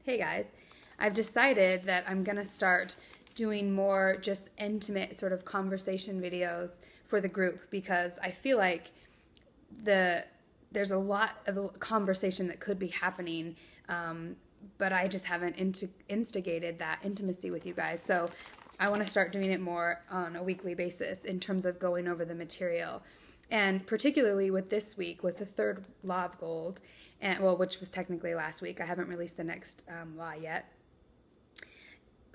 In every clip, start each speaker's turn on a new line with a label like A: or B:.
A: Hey guys, I've decided that I'm going to start doing more just intimate sort of conversation videos for the group because I feel like there's a lot of conversation that could be happening, but I just haven't instigated that intimacy with you guys. So I want to start doing it more on a weekly basis in terms of going over the material. And particularly with this week, with the third law of gold, and which was technically last week. I haven't released the next law yet.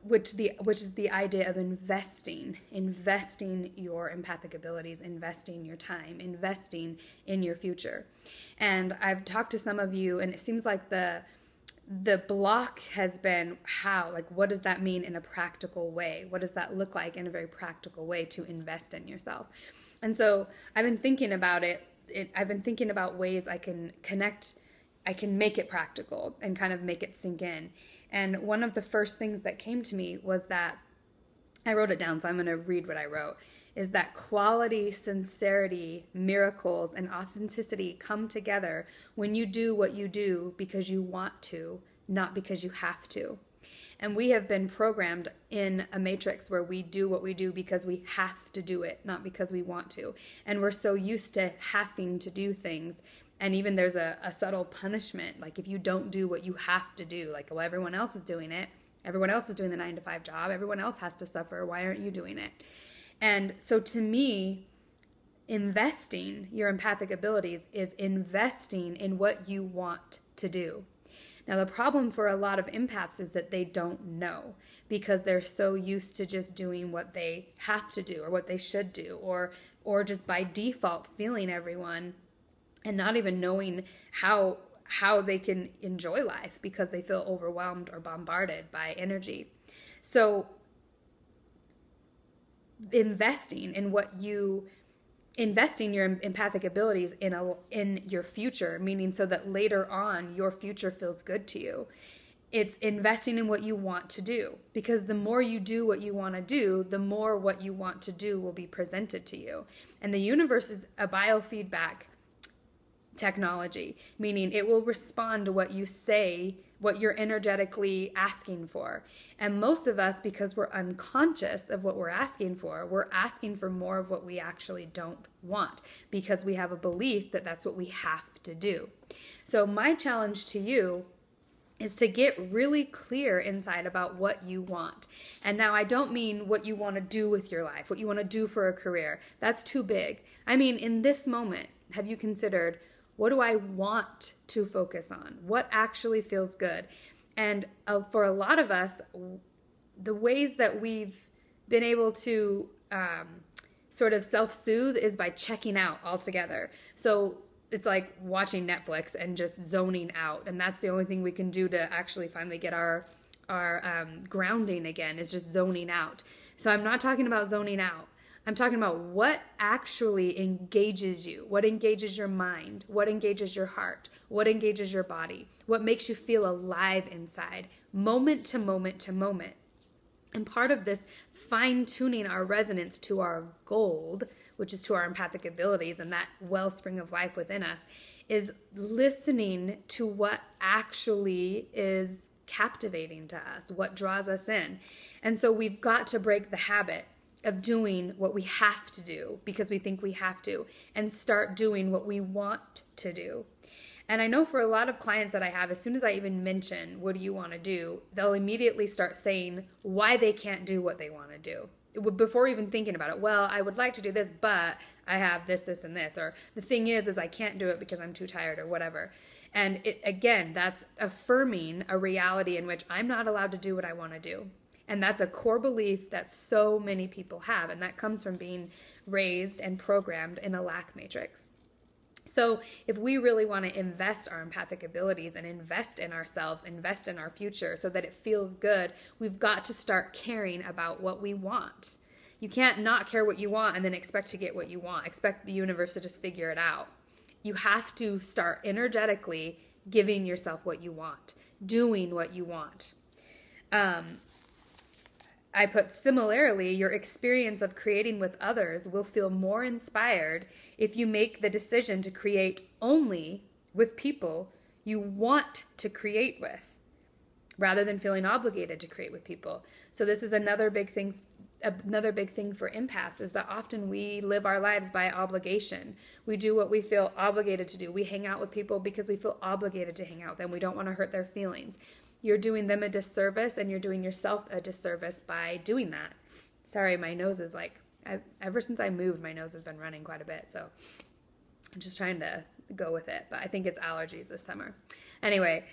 A: Which is the idea of investing your empathic abilities, investing your time, investing in your future. And I've talked to some of you, and it seems like the block has been what does that mean in a practical way? What does that look like in a very practical way to invest in yourself? And so I've been thinking about it. I've been thinking about ways I can make it practical and kind of make it sink in. And one of the first things that came to me was that, I wrote it down, so I'm going to read what I wrote, is that quality, sincerity, miracles, and authenticity come together when you do what you do because you want to, not because you have to. And we have been programmed in a matrix where we do what we do because we have to do it, not because we want to. And we're so used to having to do things. And even there's a subtle punishment. Like if you don't do what you have to do, like, well, everyone else is doing it. Everyone else is doing the 9-to-5 job. Everyone else has to suffer. Why aren't you doing it? And so to me, investing your empathic abilities is investing in what you want to do. Now, the problem for a lot of empaths is that they don't know because they're so used to just doing what they have to do or what they should do, or just by default feeling everyone and not even knowing how they can enjoy life because they feel overwhelmed or bombarded by energy. So investing your empathic abilities in your future, meaning so that later on your future feels good to you. It's investing in what you want to do, because the more you do what you want to do, the more what you want to do will be presented to you. And the universe is a biofeedback technology, meaning it will respond to what you say, what you're energetically asking for. And most of us, because we're unconscious of what we're asking for more of what we actually don't want because we have a belief that that's what we have to do. So my challenge to you is to get really clear inside about what you want. And now I don't mean what you want to do with your life, what you want to do for a career. That's too big. I mean, in this moment, have you considered, what do I want to focus on? What actually feels good? And for a lot of us, the ways that we've been able to sort of self-soothe is by checking out altogether. So it's like watching Netflix and just zoning out. And that's the only thing we can do to actually finally get our grounding again, is just zoning out. So I'm not talking about zoning out. I'm talking about what actually engages you, what engages your mind, what engages your heart, what engages your body, what makes you feel alive inside, moment to moment to moment. And part of this fine-tuning our resonance to our gold, which is to our empathic abilities and that wellspring of life within us, is listening to what actually is captivating to us, what draws us in. And so we've got to break the habit of doing what we have to do because we think we have to, and start doing what we want to do. And I know for a lot of clients that I have, as soon as I even mention, what do you want to do, they'll immediately start saying why they can't do what they want to do before even thinking about it. Well, I would like to do this, but I have this, this, and this. Or the thing is I can't do it because I'm too tired or whatever. And again, that's affirming a reality in which I'm not allowed to do what I want to do. And that's a core belief that so many people have, and that comes from being raised and programmed in a lack matrix. So if we really want to invest our empathic abilities and invest in ourselves, invest in our future so that it feels good, we've got to start caring about what we want. You can't not care what you want and then expect to get what you want, expect the universe to just figure it out. You have to start energetically giving yourself what you want, doing what you want. I put, similarly, your experience of creating with others will feel more inspired if you make the decision to create only with people you want to create with. rather than feeling obligated to create with people. So this is another big thing for empaths, is that often we live our lives by obligation. We do what we feel obligated to do. We hang out with people because we feel obligated to hang out with them. We don't want to hurt their feelings. You're doing them a disservice, and you're doing yourself a disservice by doing that. Sorry, my nose is ever since I moved, my nose has been running quite a bit. So I'm just trying to go with it. But I think it's allergies this summer. Anyway,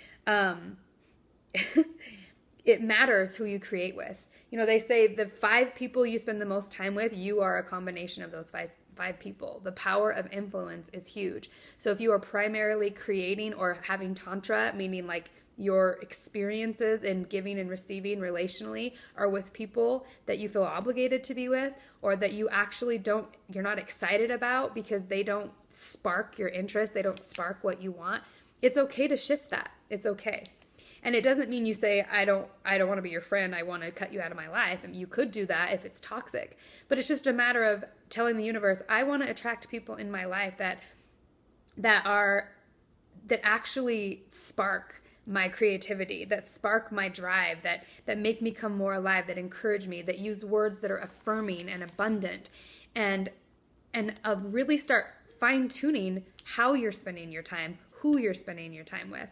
A: it matters who you create with. They say the 5 people you spend the most time with, you are a combination of those five people. The power of influence is huge. So if you are primarily creating or having tantra, meaning like your experiences in giving and receiving relationally are with people that you feel obligated to be with, or that you actually you're not excited about because they don't spark your interest, they don't spark what you want, it's okay to shift that. It's okay. And it doesn't mean you say, I don't want to be your friend, I want to cut you out of my life. And you could do that if it's toxic. But it's just a matter of telling the universe, I want to attract people in my life that actually spark my creativity, that spark my drive, that make me come more alive, that encourage me, that use words that are affirming and abundant, and really start fine-tuning how you're spending your time, who you're spending your time with.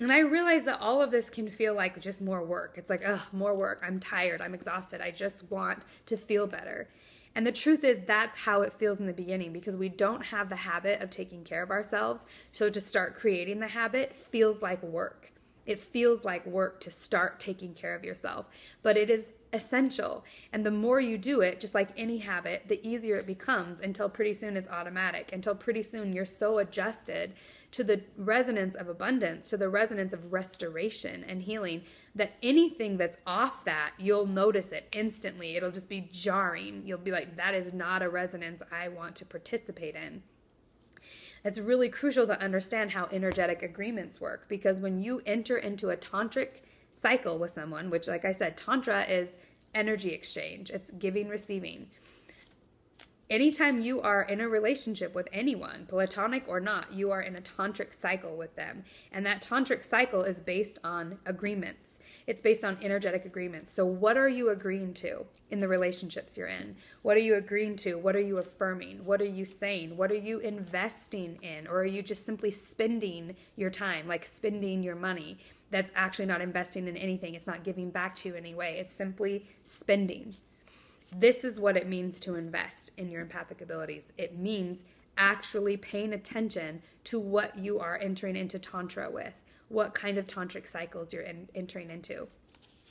A: And I realize that all of this can feel like just more work. It's like, more work. I'm tired. I'm exhausted. I just want to feel better. And the truth is that's how it feels in the beginning, because we don't have the habit of taking care of ourselves. So to start creating the habit feels like work. It feels like work to start taking care of yourself, but it is essential. And the more you do it, just like any habit, the easier it becomes, until pretty soon it's automatic, until pretty soon you're so adjusted to the resonance of abundance, to the resonance of restoration and healing, that anything that's off that, you'll notice it instantly. It'll just be jarring. You'll be like, that is not a resonance I want to participate in. It's really crucial to understand how energetic agreements work, because when you enter into a tantric cycle with someone, which, like I said, tantra is energy exchange. It's giving, receiving. Anytime you are in a relationship with anyone, platonic or not, you are in a tantric cycle with them. And that tantric cycle is based on agreements. It's based on energetic agreements. So what are you agreeing to in the relationships you're in? What are you agreeing to? What are you affirming? What are you saying? What are you investing in? Or are you just simply spending your time, like spending your money? That's actually not investing in anything. It's not giving back to you in any way. It's simply spending. This is what it means to invest in your empathic abilities. It means actually paying attention to what you are entering into tantra with, what kind of tantric cycles you're entering into.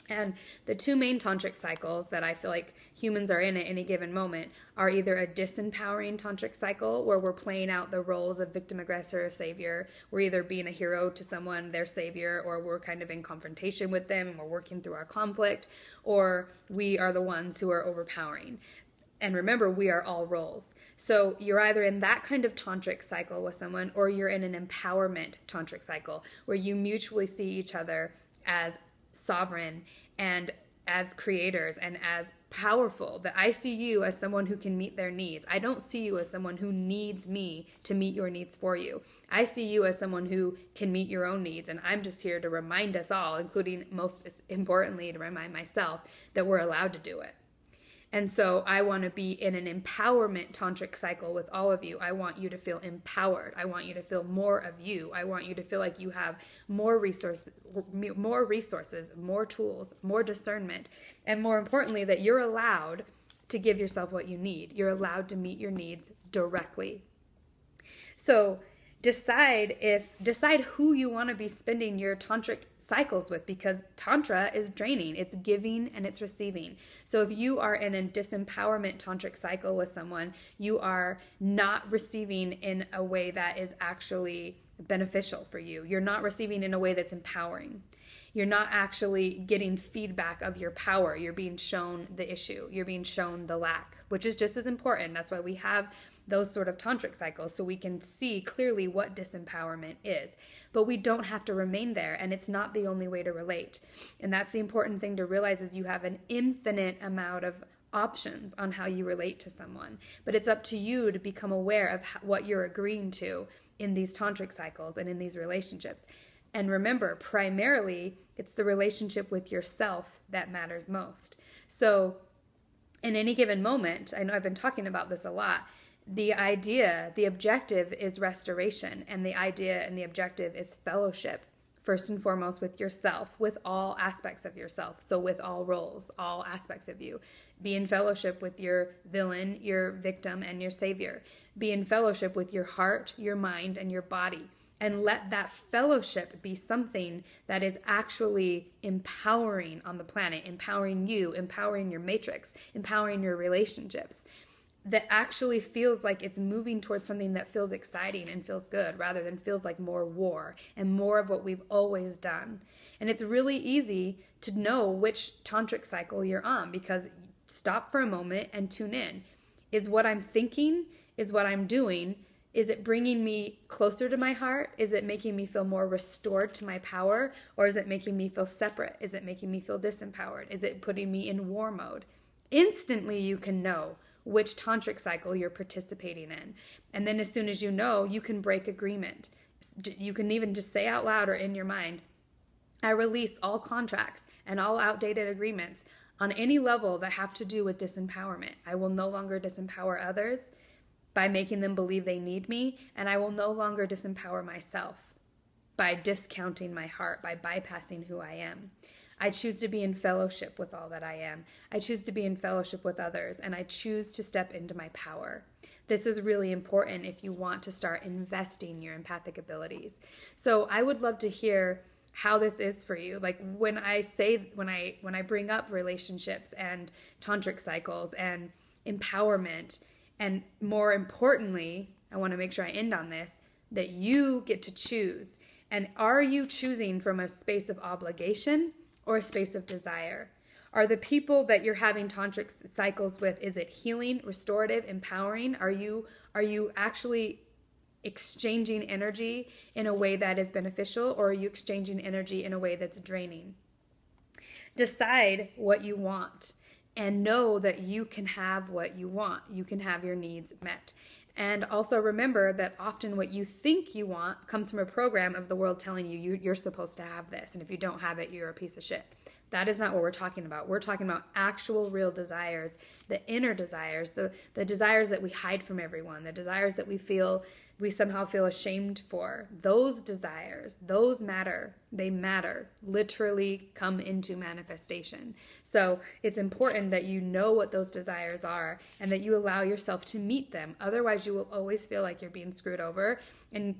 A: And the 2 main tantric cycles that I feel like humans are in at any given moment are either a disempowering tantric cycle, where we're playing out the roles of victim, aggressor, savior. We're either being a hero to someone, their savior, or we're kind of in confrontation with them and we're working through our conflict, or we are the ones who are overpowering. And remember, we are all roles. So you're either in that kind of tantric cycle with someone, or you're in an empowerment tantric cycle, where you mutually see each other as sovereign and as creators and as powerful, that I see you as someone who can meet their needs. I don't see you as someone who needs me to meet your needs for you. I see you as someone who can meet your own needs, and I'm just here to remind us all, including most importantly to remind myself, that we're allowed to do it. And so I want to be in an empowerment tantric cycle with all of you. I want you to feel empowered. I want you to feel more of you. I want you to feel like you have more resources, more tools, more discernment, and more importantly, that you're allowed to give yourself what you need. You're allowed to meet your needs directly. So decide who you want to be spending your tantric cycles with, because tantra is draining. It's giving and it's receiving. So if you are in a disempowerment tantric cycle with someone, you are not receiving in a way that is actually beneficial for you. You're not receiving in a way that's empowering. You're not actually getting feedback of your power. You're being shown the issue. You're being shown the lack, which is just as important. That's why we have those sort of tantric cycles, so we can see clearly what disempowerment is. But we don't have to remain there, and it's not the only way to relate. And that's the important thing to realize, is you have an infinite amount of options on how you relate to someone. But it's up to you to become aware of what you're agreeing to in these tantric cycles and in these relationships. And remember, primarily, it's the relationship with yourself that matters most. So in any given moment, I know I've been talking about this a lot, the idea, the objective is restoration, and the idea and the objective is fellowship. First and foremost with yourself, with all aspects of yourself. So with all roles, all aspects of you. Be in fellowship with your villain, your victim, and your savior. Be in fellowship with your heart, your mind, and your body. And let that fellowship be something that is actually empowering on the planet, empowering you, empowering your matrix, empowering your relationships. That actually feels like it's moving towards something that feels exciting and feels good, rather than feels like more war and more of what we've always done. And it's really easy to know which tantric cycle you're on, because stop for a moment and tune in. Is what I'm thinking, is what I'm doing, is it bringing me closer to my heart? Is it making me feel more restored to my power? Or is it making me feel separate? Is it making me feel disempowered? Is it putting me in war mode? Instantly you can know which tantric cycle you're participating in. And then as soon as you know, you can break agreement. You can even just say out loud or in your mind, I release all contracts and all outdated agreements on any level that have to do with disempowerment. I will no longer disempower others by making them believe they need me, and I will no longer disempower myself by discounting my heart, by bypassing who I am. I choose to be in fellowship with all that I am. I choose to be in fellowship with others, and I choose to step into my power. This is really important if you want to start investing your empathic abilities. So I would love to hear how this is for you. Like when I bring up relationships and tantric cycles and empowerment, and more importantly, I want to make sure I end on this, that you get to choose. And are you choosing from a space of obligation or a space of desire? Are the people that you're having tantric cycles with, is it healing, restorative, empowering? Are you actually exchanging energy in a way that is beneficial, or are you exchanging energy in a way that's draining? Decide what you want and know that you can have what you want. You can have your needs met. And also remember that often what you think you want comes from a program of the world telling you you're supposed to have this. And if you don't have it, you're a piece of shit. That is not what we're talking about. We're talking about actual real desires, the inner desires, the desires that we hide from everyone, the desires that we somehow feel ashamed for. Those desires, those matter. They matter. Literally come into manifestation. So it's important that you know what those desires are and that you allow yourself to meet them. Otherwise, you will always feel like you're being screwed over, and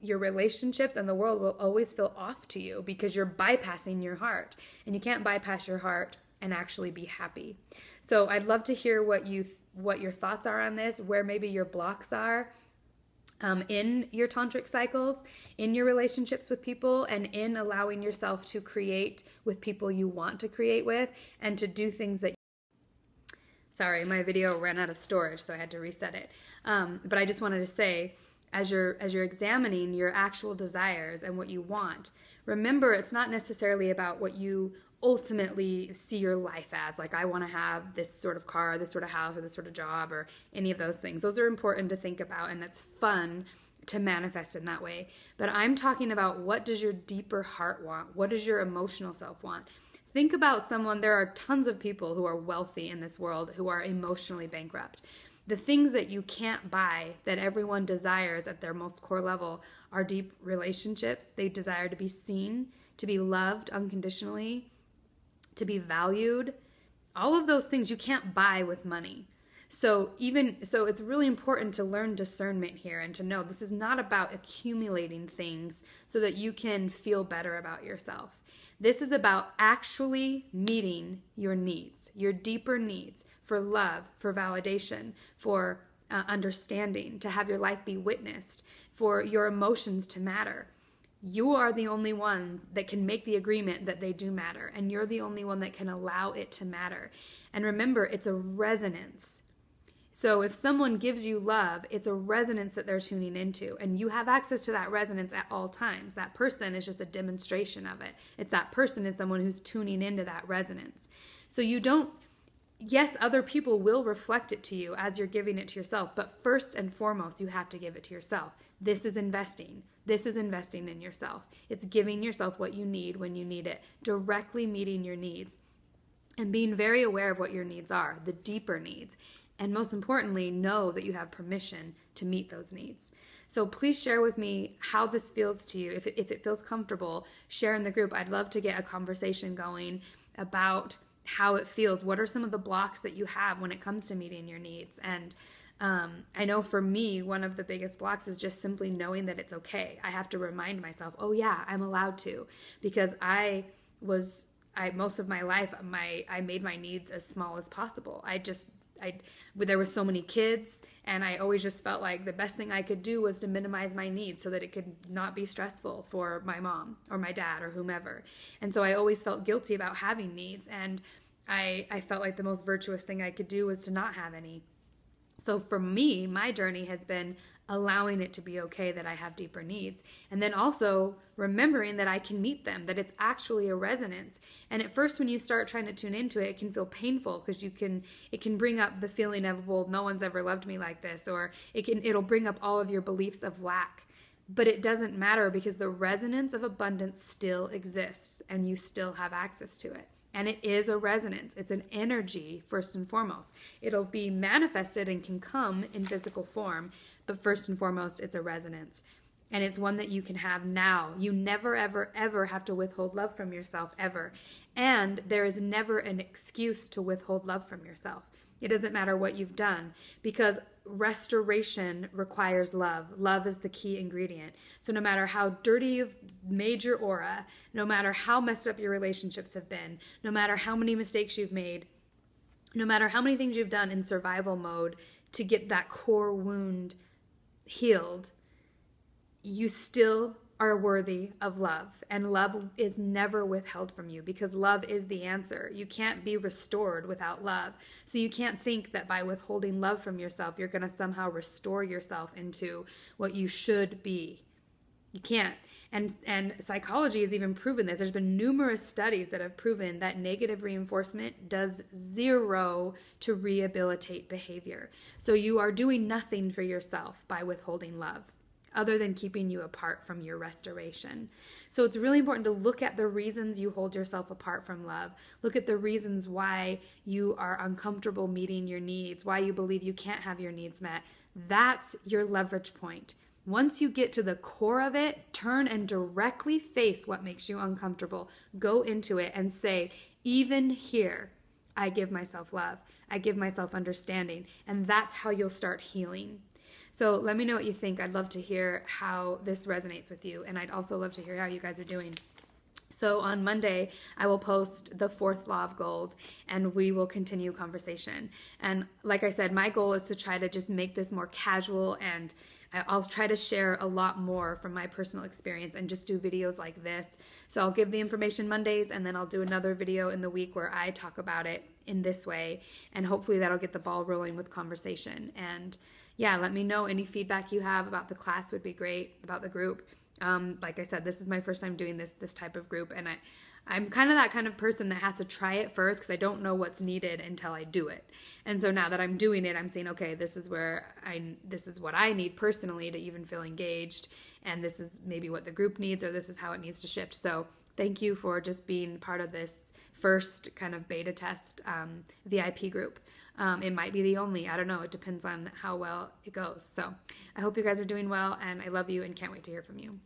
A: your relationships and the world will always feel off to you because you're bypassing your heart. And you can't bypass your heart and actually be happy. So I'd love to hear what your thoughts are on this, where maybe your blocks are in your tantric cycles, in your relationships with people, and in allowing yourself to create with people you want to create with, and to do things that... Sorry, my video ran out of storage, so I had to reset it. But I just wanted to say, as you're examining your actual desires and what you want, remember it's not necessarily about what you ultimately see your life as. Like, I want to have this sort of car, this sort of house, or this sort of job, or any of those things. Those are important to think about, and that's fun to manifest in that way. But I'm talking about, what does your deeper heart want? What does your emotional self want? Think about there are tons of people who are wealthy in this world who are emotionally bankrupt. The things that you can't buy that everyone desires at their most core level are deep relationships. They desire to be seen, to be loved unconditionally, to be valued. All of those things you can't buy with money. So it's really important to learn discernment here and to know this is not about accumulating things so that you can feel better about yourself. This is about actually meeting your needs, your deeper needs for love, for validation, for understanding, to have your life be witnessed, for your emotions to matter. You are the only one that can make the agreement that they do matter, and you're the only one that can allow it to matter. And remember, it's a resonance. So if someone gives you love, it's a resonance that they're tuning into, and you have access to that resonance at all times. That person is just a demonstration of it. If that person is someone who's tuning into that resonance. So yes, other people will reflect it to you as you're giving it to yourself, but first and foremost, you have to give it to yourself. This is investing. This is investing in yourself. It's giving yourself what you need when you need it, directly meeting your needs, and being very aware of what your needs are, the deeper needs. And most importantly, know that you have permission to meet those needs. So please share with me how this feels to you. If it feels comfortable, share in the group. I'd love to get a conversation going about how it feels. What are some of the blocks that you have when it comes to meeting your needs? And I know for me, one of the biggest blocks is just simply knowing that it's okay. I have to remind myself, oh yeah, I'm allowed to, because most of my life, I made my needs as small as possible. There were so many kids, and I always just felt like the best thing I could do was to minimize my needs so that it could not be stressful for my mom or my dad or whomever. And so I always felt guilty about having needs, and I felt like the most virtuous thing I could do was to not have any. So for me, my journey has been allowing it to be okay that I have deeper needs. And then also remembering that I can meet them, that it's actually a resonance. And at first, when you start trying to tune into it, it can feel painful because it can bring up the feeling of, well, no one's ever loved me like this, or it'll bring up all of your beliefs of lack. But it doesn't matter, because the resonance of abundance still exists and you still have access to it. And it is a resonance. It's an energy, first and foremost. It'll be manifested and can come in physical form, but first and foremost, it's a resonance. And it's one that you can have now. You never, ever, ever have to withhold love from yourself, ever. And there is never an excuse to withhold love from yourself. It doesn't matter what you've done, because restoration requires love. Love is the key ingredient. So no matter how dirty you've made your aura, no matter how messed up your relationships have been, no matter how many mistakes you've made, no matter how many things you've done in survival mode to get that core wound healed, you still are worthy of love, and love is never withheld from you, because love is the answer. You can't be restored without love. So you can't think that by withholding love from yourself, you're going to somehow restore yourself into what you should be. You can't. And psychology has even proven this. There's been numerous studies that have proven that negative reinforcement does zero to rehabilitate behavior. So you are doing nothing for yourself by withholding love, other than keeping you apart from your restoration. So it's really important to look at the reasons you hold yourself apart from love. Look at the reasons why you are uncomfortable meeting your needs, why you believe you can't have your needs met. That's your leverage point. Once you get to the core of it, turn and directly face what makes you uncomfortable. Go into it and say, even here, I give myself love. I give myself understanding. And that's how you'll start healing. So let me know what you think. I'd love to hear how this resonates with you. And I'd also love to hear how you guys are doing. So on Monday, I will post the 4th law of gold, and we will continue conversation. And like I said, my goal is to try to just make this more casual, and I'll try to share a lot more from my personal experience and just do videos like this. So I'll give the information Mondays, and then I'll do another video in the week where I talk about it in this way. And hopefully that'll get the ball rolling with conversation. And yeah, let me know any feedback you have about the class would be great, about the group. Like I said, this is my first time doing this type of group, and I'm kind of that kind of person that has to try it first, because I don't know what's needed until I do it. And so now that I'm doing it, I'm saying, okay, this is what I need personally to even feel engaged, and this is maybe what the group needs, or this is how it needs to shift. So thank you for just being part of this first kind of beta test VIP group. It might be the only, I don't know. It depends on how well it goes. So I hope you guys are doing well, and I love you and can't wait to hear from you.